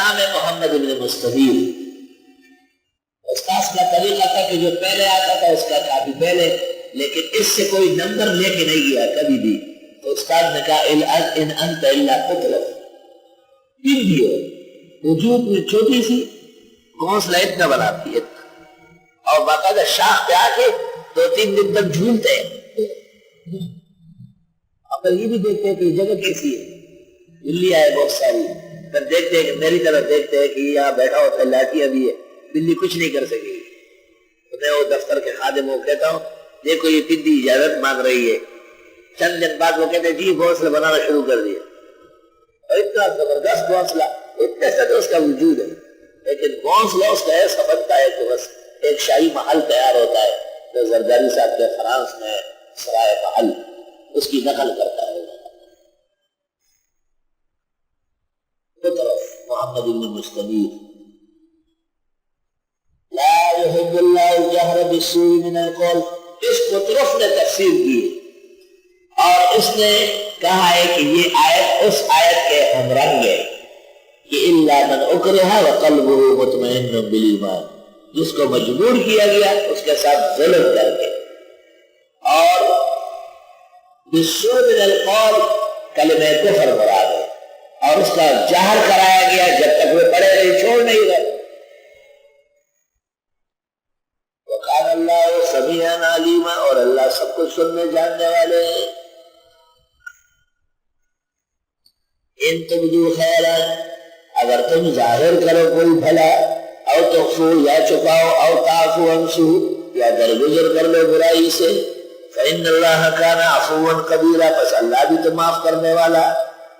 نام ہے محمد بن مستدیر. استاد کا طریقہ تھا کہ جو پہلے آتا تھا اس کا کافی پہلے، لیکن اس سے کوئی نمبر لے کے نہیں گیا کبھی بھی. تو استاد نے کہا ان انت الا قطرف، پنڈی ہو، وجود میں چھوٹی سی، گھونسلہ اتنا بناتی ہے، اور باقاعدہ شاخ پہ آ کے 2-3 دن تک جھولتے ہیں. اب یہ بھی دیکھتے ہیں کہ یہ جگہ کیسی ہے، بلی آئے بہت ساری، پھر دیکھتے ہیں کہ میری طرف دیکھتے ہیں کہ یہاں بیٹھا ہوتا ہے لاٹھی ابھی ہے، بلی کچھ نہیں کر سکے گی. تو میں وہ دفتر کے خادم کو کہتا ہوں دیکھو یہ بلی اجازت مانگ رہی ہے. چند دن بعد وہ کہتے ہیں جی گھونسلہ بنانا شروع کر دیا، اور اتنا زبردست گھونسلہ، اتنے سے اس کا وجود ہے، لیکن گھونسلہ اس کا ایسا بنتا ہے کہ بس ایک شاہی محل تیار ہوتا ہے جو زرداری صاحب کے فرانس میں سرائے محل اس کی نقل کرتا ہے. محمد بن مستدیر. لا يحب الله الجهر بالسوء من القول، اس کو طرف نے تفسیر کی اور اس نے کہا ہے کہ یہ آیت اس آیت کے ہم رنگ ہے کہ الا من اکرہ وقلبہ مطمئن بالایمان، جس کو مجبور کیا گیا اس کے ساتھ ظلم کر کے. اور بالسوء من القول کلمہ کفر مراد ہے، اور اس کا جہر کرایا گیا جب تک وہ پڑھے نہیں، چھوڑ نہیں رہے. وقال اللہ سمیعا علیما، اور اللہ سب کچھ سننے جاننے والے ہیں. ان تبدو خیرا، اگر تم ظاہر کرو کوئی بھلا، او تخفو یا چھپاؤ، او تعفو عنہ یا درگزر کر لو برائی سے، فإن اللہ کان عفوا قدیرا، پس اللہ بھی تو معاف کرنے والا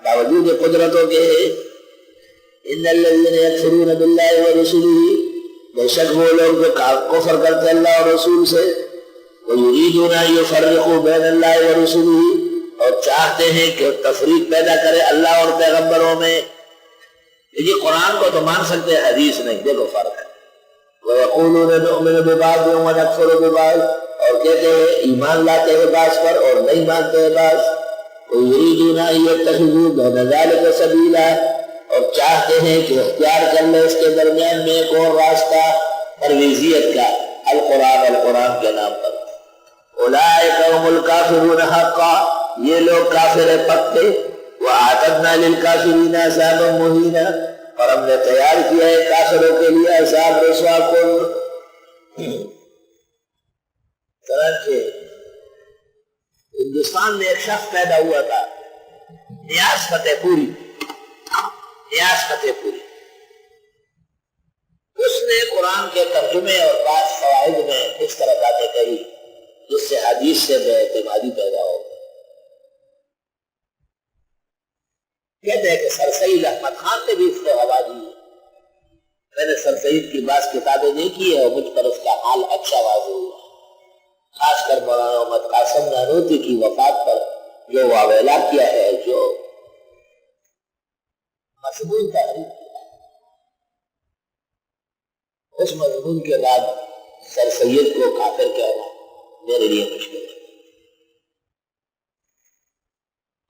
باوجود قدرتوں کے. ان الذین یکفرون باللہ ورسلہ، بے شک وہ لوگ جو کفر کرتے اللہ اور رسول سے، ویریدون ان یفرقوا بین اللہ ورسلہ، اور چاہتے ہیں کہ تفریق پیدا کرے اللہ اور پیغمبروں میں. یہ قرآن کو تو مان سکتے ہیں، حدیث نہیں. دیکھو فرق ہے. وَيَقُولُونَ نُؤْمِنُ بِبَعْضٍ وَنَكْفُرُ بِبَعْضٍ، اور کہتے ہیں ایمان لاتے ہیں بعض پر اور نہیں مانتے ہیں بعض. وَيُرِيدُونَ أَن يَتَّخِذُوا بَيْنَ ذَلِكَ سَبِيلًا، اور چاہتے ہیں کہ اختیار کر لیں اس کے درمیان میں ایک اور راستہ پرویزیت کا، القرآن کے نام پر. أُولَٰئِكَ هُمُ الْكَافِرُونَ حَقًّا، یہ لوگ کافر پکے. وَأَعْتَدْنَا لِلْكَافِرِينَ عَذَابًا مُهِينًا، اور ہم نے تیار کیا ہے کافروں کے لیے عذاب رسوا کن. چنانچہ ہندوستان میں ایک شخص پیدا ہوا تھا، نیاز فتح پوری. اس نے قرآن کے ترجمے اور بعض فوائد میں اس طرح باتیں کہی جس سے حدیث سے بے اعتمادی پیدا ہو. کہتے ہیں کہ سر سید احمد خان نے بھی اس کو ہوا دی. میں نے سر سید کی بعض کتابیں دیکھی ہے اور مجھ پر اس کا حال اچھا واضح ہوا، خاص کر مولانا محمد قاسم نانوتوی کی وفات پر جو واویلا کیا ہے، جو مضمون تحریر کیا، اس مضمون کے بعد سر سید کو کافر کہنا میرے لیے مشکل ہے.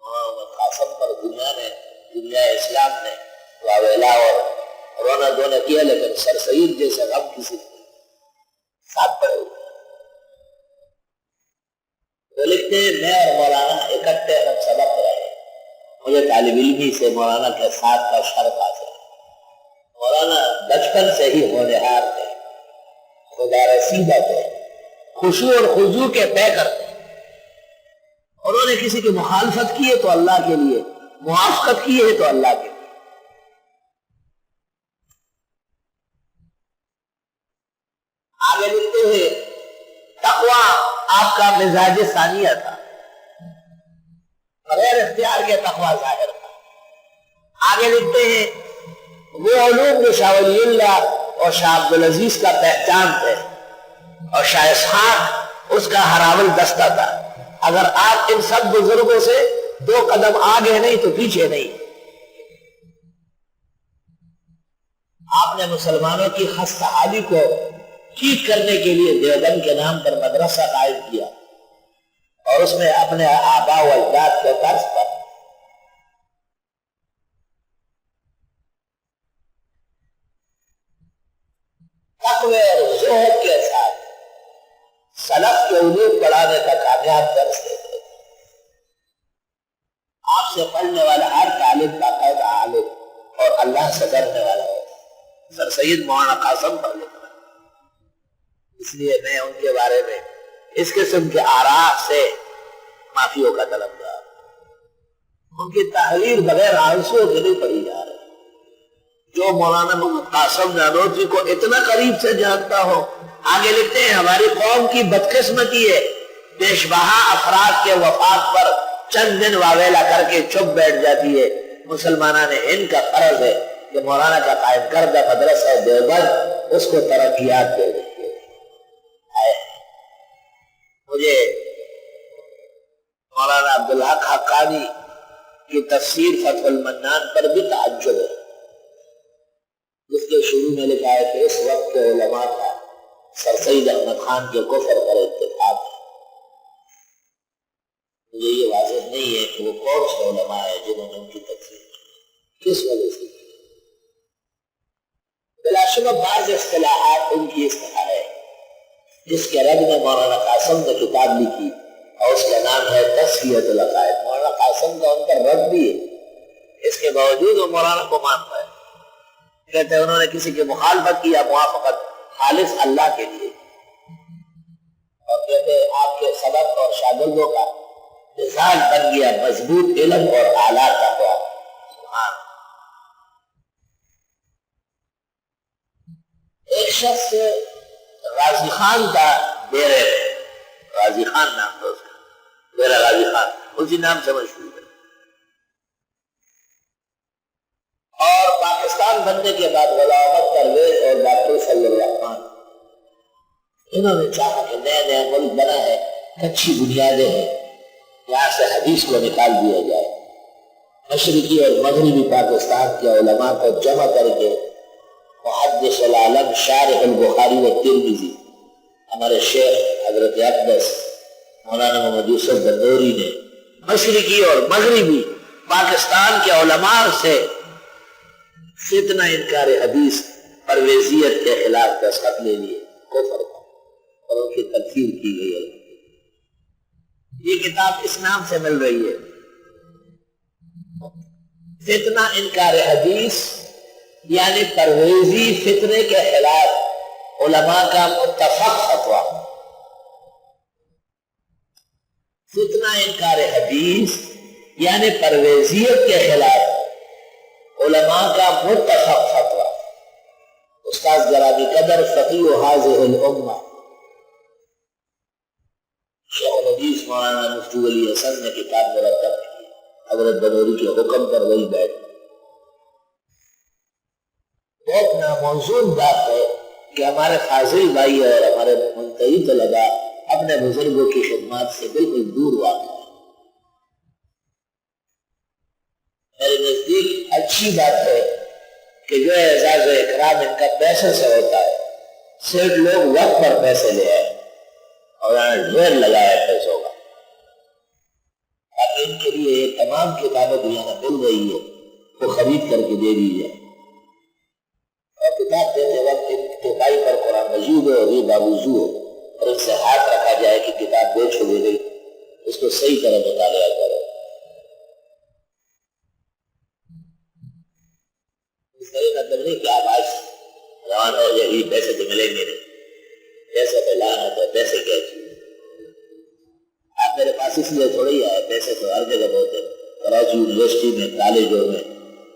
محمد قاسم پر دنیا اسلام نے واویلا اور رونا دھونا کیا، لیکن سر سید جیسے غم کسی ساتھ پڑے ہوئے. وہ لکھتے ہیں میں اور مولانا اکٹھے ہم سبق رہے، مجھے طالب علمی سے مولانا کے ساتھ کا شرف حاصل. مولانا بچپن سے ہی ہونہار تھے، خدا رسیدہ تھے، خشوع اور خضوع کے طے کرتے. انہوں نے کسی کی مخالفت کی ہے تو اللہ کے لیے، موافقت کی ہے تو اللہ کے لیے. آگے لکھتے ہیں تقویٰ آپ کا مزاج ثانیہ تھا، بغیر اختیار کے تقویٰ ظاہر تھا. آگے لکھتے ہیں وہ علوم جو شاہ ولی اللہ اور شاہ عبدالعزیز کا پہچان تھے اور شاہ اسحاق اس کا ہراول دستہ تھا. اگر آپ ان سب بزرگوں سے 2 قدم آگے نہیں تو پیچھے نہیں. آپ نے مسلمانوں کی خستہ حالی کو ٹھیک کرنے کے لیے دیوبند کے نام پر مدرسہ قائم کیا اور اس میں اپنے آباء و اجداد کے طرز پر تقوی اور زہد کے ساتھ سلف کے علوم پڑھانے کا کامیاب درس دیتے تھے۔ آپ سے پڑھنے والا ہر طالب باقاعدہ عالم اور اللہ سے ڈرنے والا ہوتا۔ سر سید مولانا قاسم پڑھ لیتا، اس لیے میں ان کے بارے میں اس قسم کے آراء سے معافیوں کا طلبگار۔ ان کی تحریر بغیر آنسو کے نہیں پڑھی جا رہی۔ جو مولانا محمد قاسم نانوتوی کو اتنا قریب سے جانتا ہو، آگے لکھتے ہیں ہماری قوم کی بدقسمتی ہے، پیش بہا افراد کے وفات پر چند دن واویلا کر کے چپ بیٹھ جاتی ہے۔ مسلمانان ہند کا فرض ہے کہ مولانا کا قائم کردہ مدرسہ دیوبند اس کو ترقیات دے رہی ہے۔ مجھے مولانا عبدالحق حقانی کی تفسیر فتح المنان پر بھی تعجب ہے، جس کے شروع میں لکھا ہے کہ اس وقت کے علماء کا سر سید احمد خان کے کفر پر اتفاق ہے۔ مجھے یہ واضح نہیں ہے کہ وہ کون سے علماء ہیں جنہوں نے ان کی تفسیر کس وجہ سے کی۔ بلا شبہ بعض اصطلاحات ان کی اصطلاح ہے، جس کے رد میں مولانا قاسم نے کتاب لکھی اور اس کا نام ہے تصفیۃ العقائد۔ مولانا قاسم کا ان پر رد بھی ہے، اس کے باوجود وہ مولانا کو مانتا ہے، کہتے ہیں انہوں نے کسی کی مخالفت کی یا موافقت خالص اللہ کے لیے، اور کہتے ہیں آپ کے سبق اور شاگردوں کا مزاج بن گیا مضبوط علم اور اعلیٰ تقویٰ۔ ایک شخص غازی خان کا ڈیرے، غازی خان نام تھا اس کا، ڈیرہ غازی خان، اسی نام سے مشہور ہے، اور پاکستان بننے کے بعد غلام احمد پرویز اور ڈاکٹر فضل الرحمان انہوں نے چاہا کہ نیا نیا ملک بنا ہے، اچھی بنیادیں ہیں، یہاں سے حدیث کو نکال دیا جائے، مشرقی اور مغربی پاکستان کے علماء کو جمع کر کے محدث العالم شارح البخاری و ترمذی ہمارے شیخ حضرت اقدس مولانا محمد یوسف بندوری نے مشرقی اور مغربی پاکستان کے علماء سے فتنہ انکار حدیث پرویزیت کے خلاف دستخط لے لیے، کفر کا، اور ان کی تکفیر کی گئی ہے۔ یہ کتاب اس نام سے مل رہی ہے، فتنہ انکار حدیث، یعنی پرویزی فتنے کے خلاف علماء کا متفق فتویٰ۔ فتنہ انکار حدیث یعنی پرویزیت کے خلاف علماء کا متفق فتویٰ۔ استاد گرامی قدر فقیہ حاضر الامہ شیخ الحدیث مولانا مفتی علی حسن نے کتاب مرتب کی، حضرت بنوری کے حکم پر وہی بیٹھ۔ بہت ناموزون بات ہے کہ ہمارے فاضل بھائی اور ہمارے منتہی طلباء اپنے بزرگوں کی خدمات سے بالکل دور واقع ہے۔ میرے نزدیک اچھی بات ہے کہ جو اعزاز و اکرام ان کا پیسے سے ہوتا ہے، صرف لوگ وقت پر پیسے لے آئے اور ڈھیر لگایا پیسوں کا، تاکہ ان کے لیے یہ تمام کتابیں دنیا میں مل رہی ہے وہ خرید کر کے دے دی جائے، اور کتاب دیتے وقت ان کے بھائی پر قرآن مجید ہو اور یہ باوضو ہو، اور ان سے ہاتھ رکھا جائے کہ کتاب بیچ ہو گئی، اس کو صحیح طرح مطالعہ کرو۔ اس کا یہ مطلب نہیں کہ آپ آج روانہ ہو جائے پیسے تو ملیں گے نہیں، پیسے تو لانا تو پیسے کیا چیز، آپ میرے پاس اس لیے تھوڑی آئے، پیسے تو ہر جگہ بہت ہے، کراچی یونیورسٹی میں، کالجوں میں،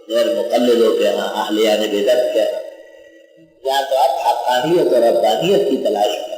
غیر مقلدوں کے یہاں اہلیہ نے بدعت کیا، یہاں تو آپ حقانیت اور ربانیت کی تلاش میں